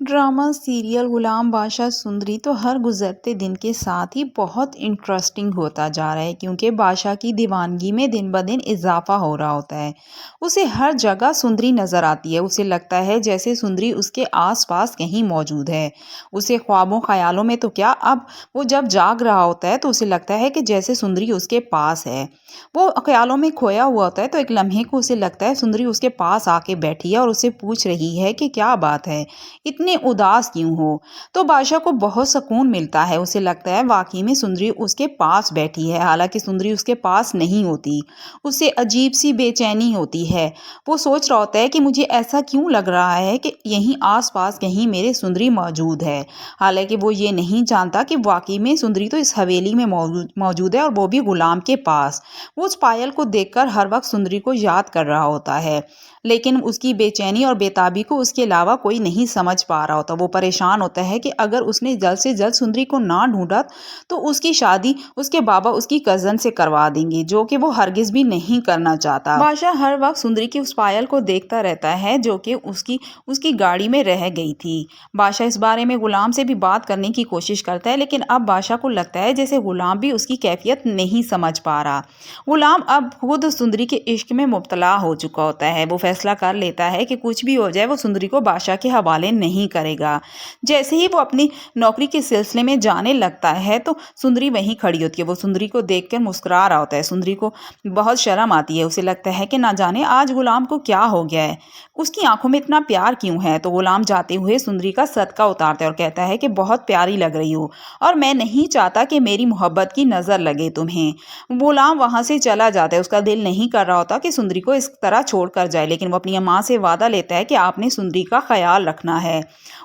Drama serial गुलाम बादशाह सुंदरी तो हर गुजरते दिन के साथ ही बहुत इंटरेस्टिंग होता जा रहा है क्योंकि बादशाह की दीवानगी में दिन ब दिन इजाफा हो रहा होता है। उसे हर जगह सुंदरी नजर आती है। उसे लगता है जैसे सुंदरी उसके आसपास कहीं मौजूद है। उसे ख्वाबों ख्यालों में तो क्या, अब वो जब जाग रहा होता है तो उसे लगता है कि जैसे सुंदरी उसके पास है। वो ख्यालों में खोया हुआ होता है तो एक लम्हे को उसे लगता है सुंदरी उसके पास आके बैठी है और उसे पूछ रही है कि क्या बात है, इतने उदास क्यों हो। तो बादशाह को बहुत सुकून मिलता है। उसे लगता है वाकई में सुंदरी उसके पास बैठी है, हालांकि सुंदरी उसके पास नहीं होती। उसे अजीब सी बेचैनी होती है। वो सोच रहा होता है कि मुझे ऐसा क्यों लग रहा है कि यहीं आसपास कहीं मेरे सुंदरी मौजूद है। हालांकि वो ये नहीं जानता कि वाकई में सुंदरी तो इस हवेली में मौजूद है और वो भी गुलाम के पास। वो उस पायल को देखकर हर वक्त सुंदरी को याद कर रहा होता है, लेकिन उसकी बेचैनी और बेताबी को उसके अलावा कोई नहीं समझ पा रहा होता। वो परेशान होता है कि अगर उसने जल्द से जल्द सुंदरी को ना ढूंढा तो उसकी शादी उसके बाबा उसकी कजन से करवा देंगे, जो कि वो हरगिज भी नहीं करना चाहता। बादशाह हर वक्त सुंदरी की उस पायल को देखता रहता है जो कि उसकी उसकी गाड़ी में रह गई थी। बादशाह इस बारे में गुलाम से भी बात करने की कोशिश करता है, लेकिन अब बादशाह को लगता है जैसे गुलाम भी उसकी कैफियत नहीं समझ पा रहा। गुलाम अब खुद सुंदरी के इश्क में मुब्तला हो चुका होता है। वो फैसला कर लेता है कि कुछ भी हो जाए वो सुंदरी को बादशाह के हवाले नहीं करेगा। जैसे ही वो अपनी नौकरी के सिलसिले में जाने लगता है तो सुंदरी वहीं खड़ी होती है। वो सुंदरी को देखकर मुस्कुरा रहा होता है। सुंदरी को बहुत शर्म आती है। उसे लगता है कि ना जाने आज गुलाम को क्या हो गया है, उसकी आंखों में इतना प्यार क्यों है। तो गुलाम जाते हुए सुंदरी का सदका उतारता है और कहता है कि बहुत प्यारी लग रही हो और मैं नहीं चाहता कि मेरी मोहब्बत की नज़र लगे तुम्हें। गुलाम वहां से चला जाता है। उसका दिल नहीं कर रहा होता कि सुंदरी को इस तरह छोड़कर जाए, लेकिन वो अपनी माँ से वादा लेता है कि आपने सुंदरी का ख्याल रखना है।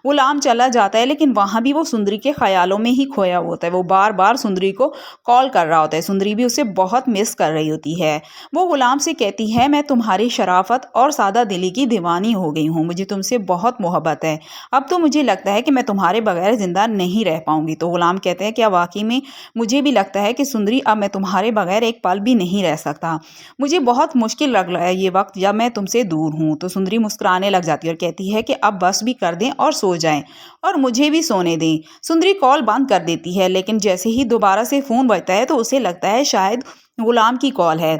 गुलाम चला जाता है, लेकिन वहां भी वो सुंदरी के ख्यालों में ही खोया होता है। वो बार बार सुंदरी को कॉल कर रहा होता है। सुंदरी भी उसे बहुत मिस कर रही होती है। वो गुलाम से कहती है मैं तुम्हारी शराफत और सादा दिली की दीवानी हो गई हूँ, मुझे तुमसे बहुत मोहब्बत है। अब तो मुझे लगता है कि मैं तुम्हारे बगैर जिंदा नहीं रह पाऊंगी। तो गुलाम कहते हैं क्या वाकई में मुझे भी लगता है कि सुंदरी अब मैं तुम्हारे बगैर एक पल भी नहीं रह सकता। मुझे बहुत मुश्किल लग रहा है ये वक्त जब मैं तुमसे दूर हूँ। तो सुंदरी मुस्कुराने लग जाती है और कहती है कि अब बस भी कर दें और सो जाएं और मुझे भी सोने दें। सुंदरी कॉल बंद कर देती है, लेकिन जैसे ही दोबारा से फोन बजता है तो उसे लगता है शायद गुलाम की कॉल है,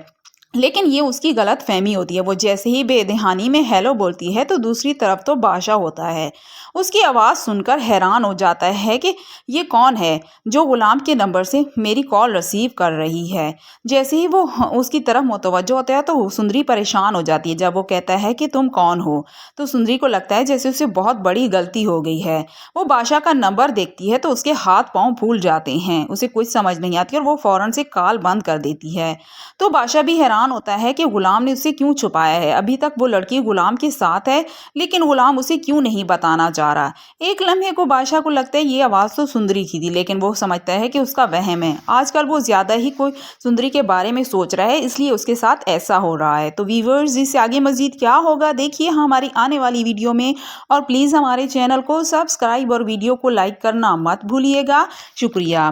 लेकिन ये उसकी गलत फहमी होती है। वो जैसे ही बेदहानी में हेलो बोलती है तो दूसरी तरफ तो बादशाह होता है। उसकी आवाज़ सुनकर हैरान हो जाता है कि ये कौन है जो गुलाम के नंबर से मेरी कॉल रिसीव कर रही है। जैसे ही वो उसकी तरफ मुतवज्जो होता है तो सुंदरी परेशान हो जाती है। जब वो कहता है कि तुम कौन हो तो सुंदरी को लगता है जैसे उसे बहुत बड़ी गलती हो गई है। वो बादशाह का नंबर देखती है तो उसके हाथ पाँव फूल जाते हैं। उसे कुछ समझ नहीं आती और वो फौरन से कॉल बंद कर देती है। तो बादशाह भी हैरान होता है कि गुलाम ने उसे क्यों छुपाया है। अभी तक वो लड़की गुलाम के साथ है, लेकिन गुलाम उसे क्यों नहीं बताना चाह रहा। एक लम्हे को बादशाह को लगता है ये आवाज़ तो सुंदरी की थी, लेकिन वो समझता है कि उसका वहम है। आजकल वो ज़्यादा ही कोई सुंदरी के बारे में सोच रहा है, इसलिए उसके साथ ऐसा हो रहा है। तो व्यूअर्स, इससे आगे मजीद क्या होगा देखिए हमारी आने वाली वीडियो में, और प्लीज़ हमारे चैनल को सब्सक्राइब और वीडियो को लाइक करना मत भूलिएगा। शुक्रिया।